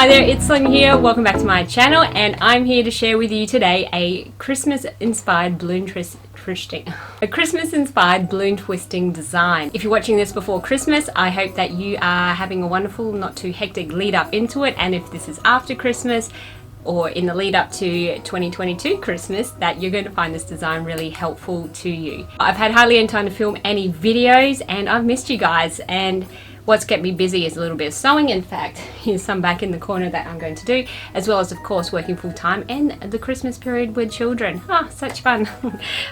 Hi there, it's Sonia here. Welcome back to my channel, and I'm here to share with you today a Christmas-inspired balloon twisting design. If you're watching this before Christmas, I hope that you are having a wonderful, not too hectic lead up into it, and if this is after Christmas or in the lead up to 2022 Christmas, that you're going to find this design really helpful to you. I've had hardly any time to film any videos and I've missed you guys, and what's kept me busy is a little bit of sewing. In fact, here's some back in the corner that I'm going to do, as well as of course working full time and the Christmas period with children. Such fun.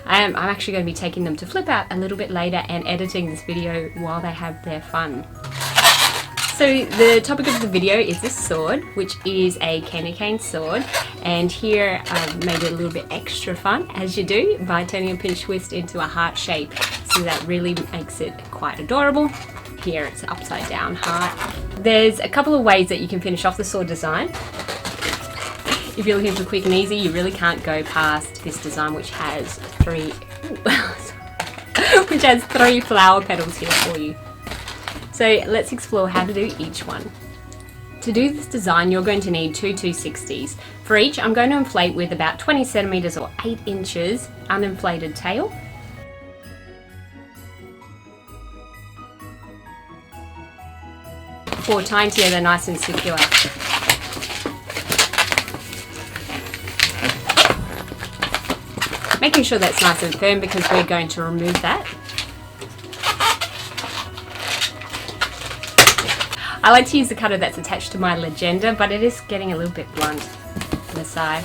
I'm actually going to be taking them to Flip Out a little bit later and editing this video while they have their fun. So the topic of the video is this sword, which is a candy cane sword, and here I've made it a little bit extra fun, as you do, by turning a pinch twist into a heart shape, so that really makes it quite adorable. Here it's an upside down heart. There's a couple of ways that you can finish off the sword design. If you're looking for quick and easy, you really can't go past this design, which has three flower petals here for you. So let's explore how to do each one. To do this design, you're going to need two 260s. For each, I'm going to inflate with about 20 centimeters or 8 inches uninflated tail. Before tying together nice and secure. Making sure that's nice and firm because we're going to remove that. I like to use the cutter that's attached to my legenda, but it is getting a little bit blunt on the side.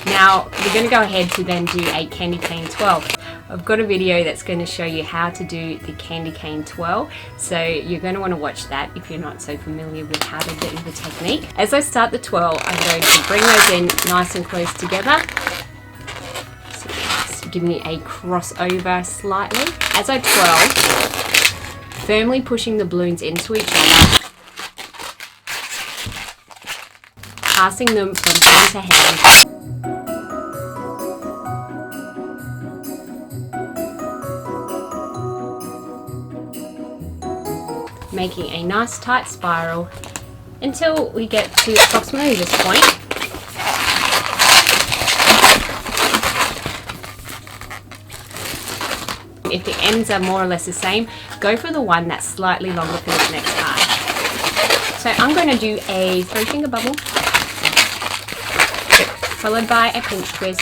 Now we're going to go ahead to then do a candy cane twirl. I've got a video that's going to show you how to do the candy cane twirl, so you're going to want to watch that if you're not so familiar with how to do the technique. As I start the twirl, I'm going to bring those in nice and close together, so just give me a crossover slightly. As I twirl, firmly pushing the balloons into each other, passing them from hand to hand. Making a nice tight spiral until we get to approximately this point. If the ends are more or less the same, go for the one that's slightly longer for this next part. So I'm going to do a 3-finger bubble, followed by a pinch twist,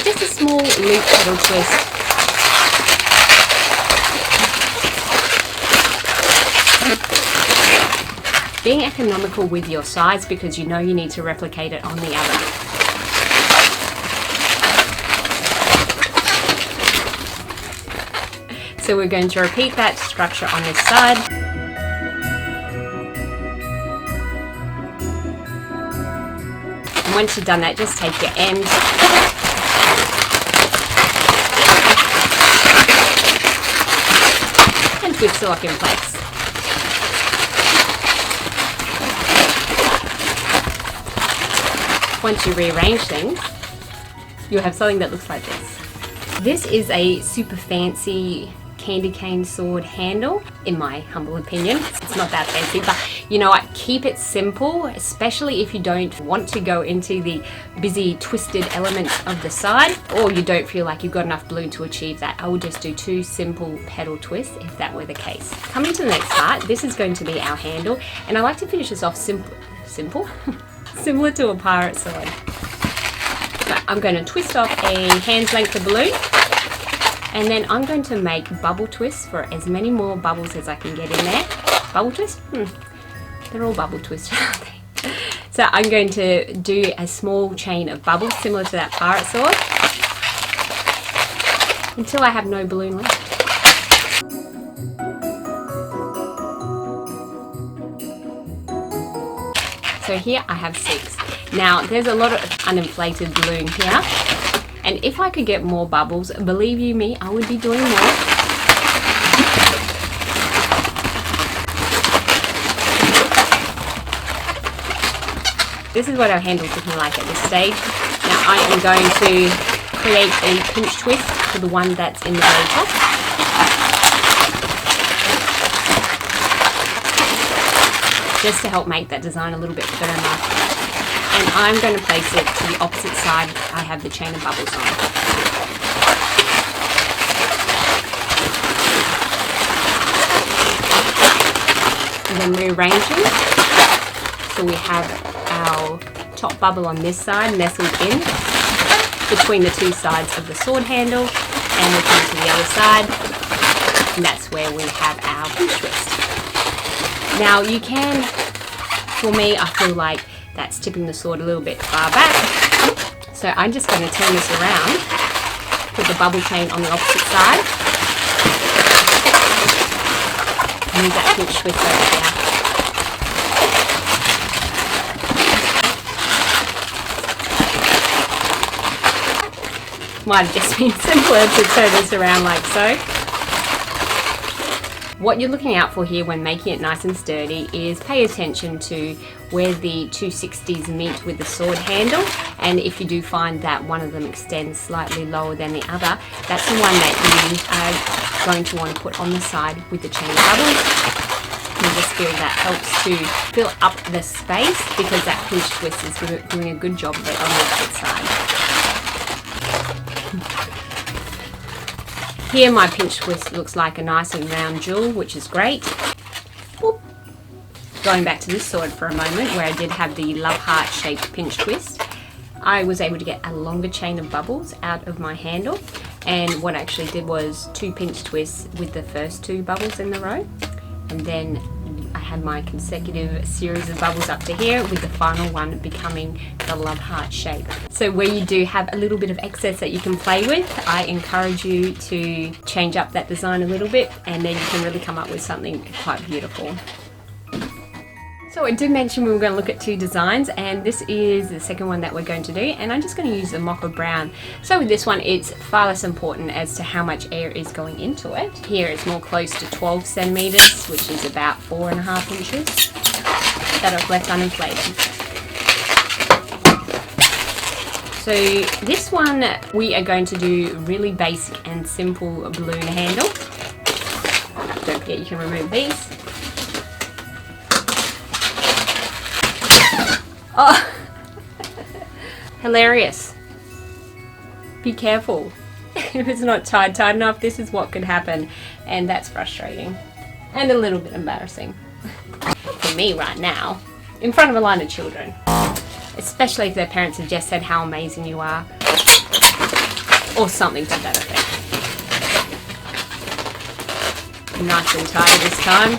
just a small loop petal twist, being economical with your size because you know you need to replicate it on the other. So we're going to repeat that structure on this side. And once you've done that, just take your end and twist it lock in place. Once you rearrange things, you'll have something that looks like this. This is a super fancy candy cane sword handle, in my humble opinion. It's not that fancy, but you know what, keep it simple, especially if you don't want to go into the busy twisted elements of the side, or you don't feel like you've got enough balloon to achieve that. I will just do 2 simple petal twists if that were the case. Coming to the next part, this is going to be our handle, and I like to finish this off simple? Similar to a pirate sword. So I'm going to twist off a hand's length of balloon, and then I'm going to make bubble twists for as many more bubbles as I can get in there. Bubble twist? They're all bubble twists, aren't they? So I'm going to do a small chain of bubbles similar to that pirate sword until I have no balloon left. So here I have 6. Now there's a lot of uninflated balloon here, and if I could get more bubbles, believe you me, I would be doing more. This is what our handle's looking like at this stage. Now I am going to create a pinch twist for the one that's in the very top. just to help make that design a little bit firmer. And I'm going to place it to the opposite side I have the chain of bubbles on. And then rearranging, so we have our top bubble on this side nestled in between the two sides of the sword handle, and we come to the other side, and that's where we have our pinch twist. Now you can, for me, I feel like that's tipping the sword a little bit far back, so I'm just going to turn this around, put the bubble chain on the opposite side, and use that pinch twist over here. Might have just been simpler to turn this around like so. What you're looking out for here when making it nice and sturdy is pay attention to where the 260s meet with the sword handle, and if you do find that one of them extends slightly lower than the other, that's the one that you are going to want to put on the side with the chain of bubbles. I just feel that helps to fill up the space, because that pinch twist is doing a good job of it on the opposite side. Here my pinch twist looks like a nice and round jewel, which is great. Oop. Going back to this sword for a moment, where I did have the love heart shaped pinch twist, I was able to get a longer chain of bubbles out of my handle, and what I actually did was 2 pinch twists with the first 2 bubbles in the row, and then I had my consecutive series of bubbles up to here, with the final one becoming the love heart shape. So where you do have a little bit of excess that you can play with, I encourage you to change up that design a little bit, and then you can really come up with something quite beautiful. So I did mention we were going to look at 2 designs, and this is the second one that we're going to do, and I'm just going to use the mocha brown. So with this one, it's far less important as to how much air is going into it. Here it's more close to 12 centimeters, which is about 4.5 inches that I've left uninflated. So this one we are going to do really basic and simple balloon handle. Don't forget you can remove these. Oh, hilarious. Be careful. If it's not tied enough, this is what could happen, and that's frustrating and a little bit embarrassing for me right now, in front of a line of children, especially if their parents have just said how amazing you are, or something to that effect. Nice and tidy this time.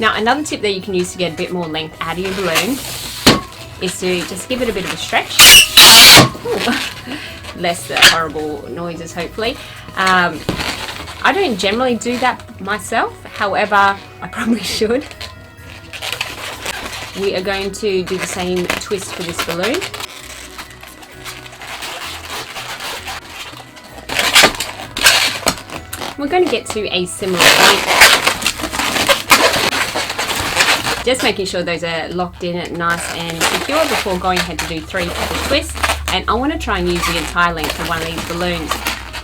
Now another tip that you can use to get a bit more length out of your balloon is to just give it a bit of a stretch. Less the horrible noises, hopefully. I don't generally do that myself, however I probably should. We are going to do the same twist for this balloon. We're going to get to a similar point. Just making sure those are locked in nice and secure before going ahead to do 3 pebble twists. And I want to try and use the entire length of one of these balloons.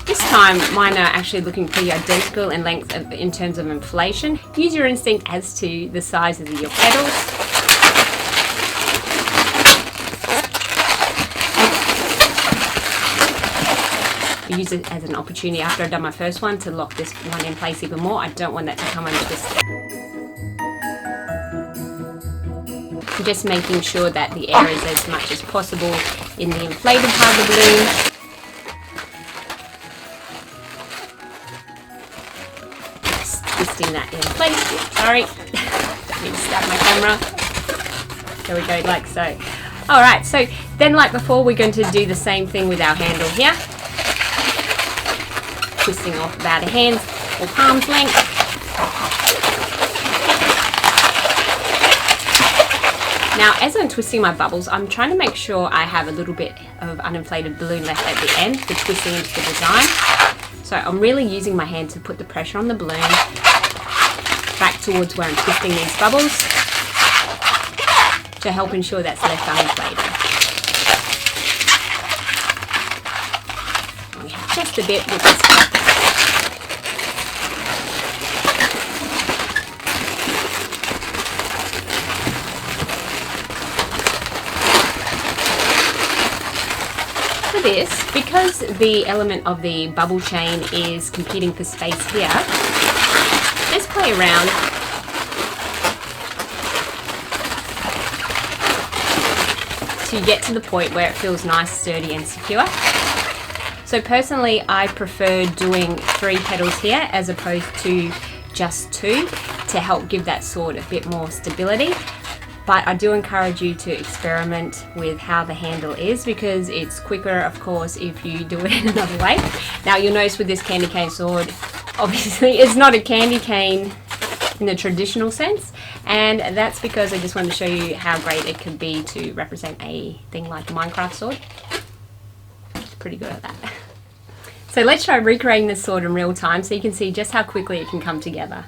This time mine are actually looking pretty identical in length in terms of inflation. Use your instinct as to the sizes of your petals. Use it as an opportunity after I've done my first one to lock this one in place even more. I don't want that to come untwisted. Just making sure that the air is as much as possible in the inflated part of the balloon. Just twisting that in place. Sorry, don't mean to stab my camera. There we go, like so. Alright, so then like before, we're going to do the same thing with our handle here. Twisting off about a hand's or palm's length. Now, as I'm twisting my bubbles, I'm trying to make sure I have a little bit of uninflated balloon left at the end for twisting into the design. So I'm really using my hand to put the pressure on the balloon back towards where I'm twisting these bubbles to help ensure that's left uninflated. And we have just a bit with this. for this, because the element of the bubble chain is competing for space here, just play around to get to the point where it feels nice, sturdy and secure. So personally, I prefer doing 3 petals here as opposed to just 2 to help give that sword a bit more stability. But I do encourage you to experiment with how the handle is, because it's quicker, of course, if you do it another way. Now you'll notice with this candy cane sword, obviously it's not a candy cane in the traditional sense, and that's because I just wanted to show you how great it could be to represent a thing like a Minecraft sword. It's pretty good at that. So let's try recreating this sword in real time so you can see just how quickly it can come together.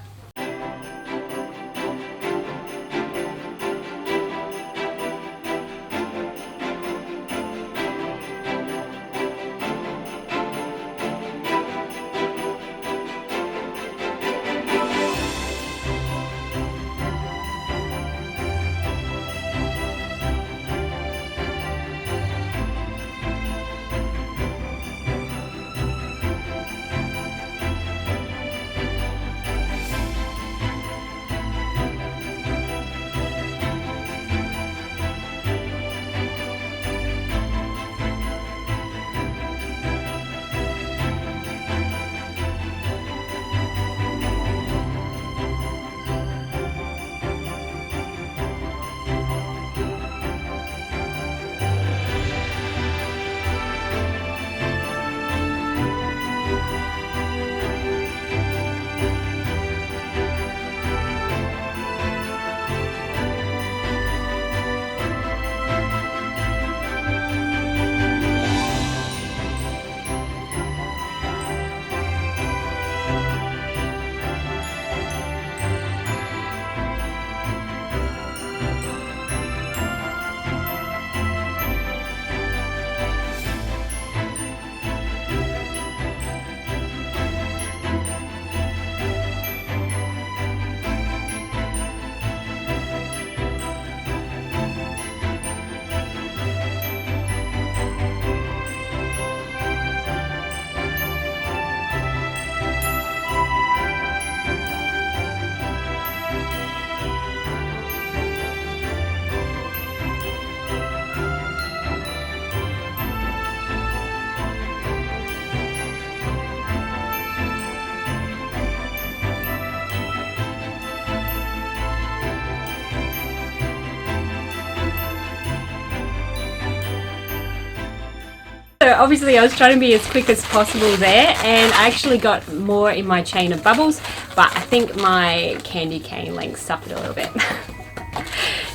So obviously I was trying to be as quick as possible there, and I actually got more in my chain of bubbles, but I think my candy cane length suffered a little bit.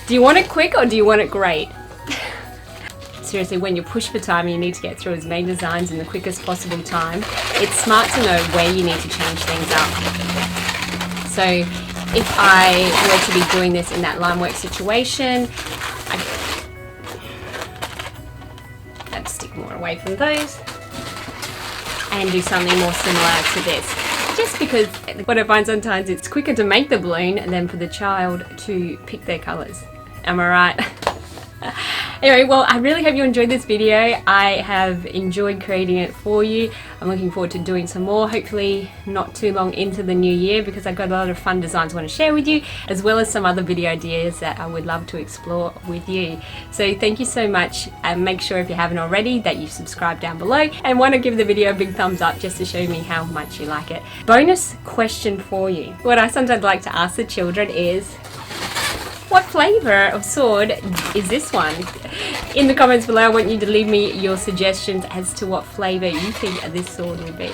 Do you want it quick or do you want it great? Seriously, when you push for time, you need to get through as many designs in the quickest possible time. It's smart to know where you need to change things up. So if I were to be doing this in that line work situation, I'd stick more away from those and do something more similar to this. Just because what I find sometimes it's quicker to make the balloon than for the child to pick their colours. Am I right? Anyway, well, I really hope you enjoyed this video. I have enjoyed creating it for you. I'm looking forward to doing some more, hopefully not too long into the new year, because I've got a lot of fun designs I want to share with you, as well as some other video ideas that I would love to explore with you. So thank you so much, and make sure if you haven't already that you subscribe down below and want to give the video a big thumbs up just to show me how much you like it. Bonus question for you. What I sometimes like to ask the children is, what flavour of sword is this one? In the comments below, I want you to leave me your suggestions as to what flavour you think this sword will be.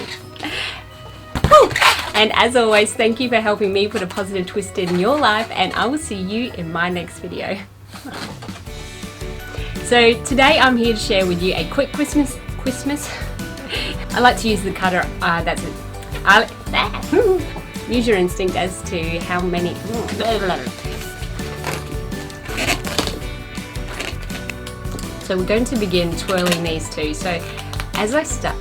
Cool. And as always, thank you for helping me put a positive twist in your life, and I will see you in my next video. So today I'm here to share with you a quick Christmas. I like to use the cutter, that's it. Use your instinct as to how many. So we're going to begin twirling these two. So as I start,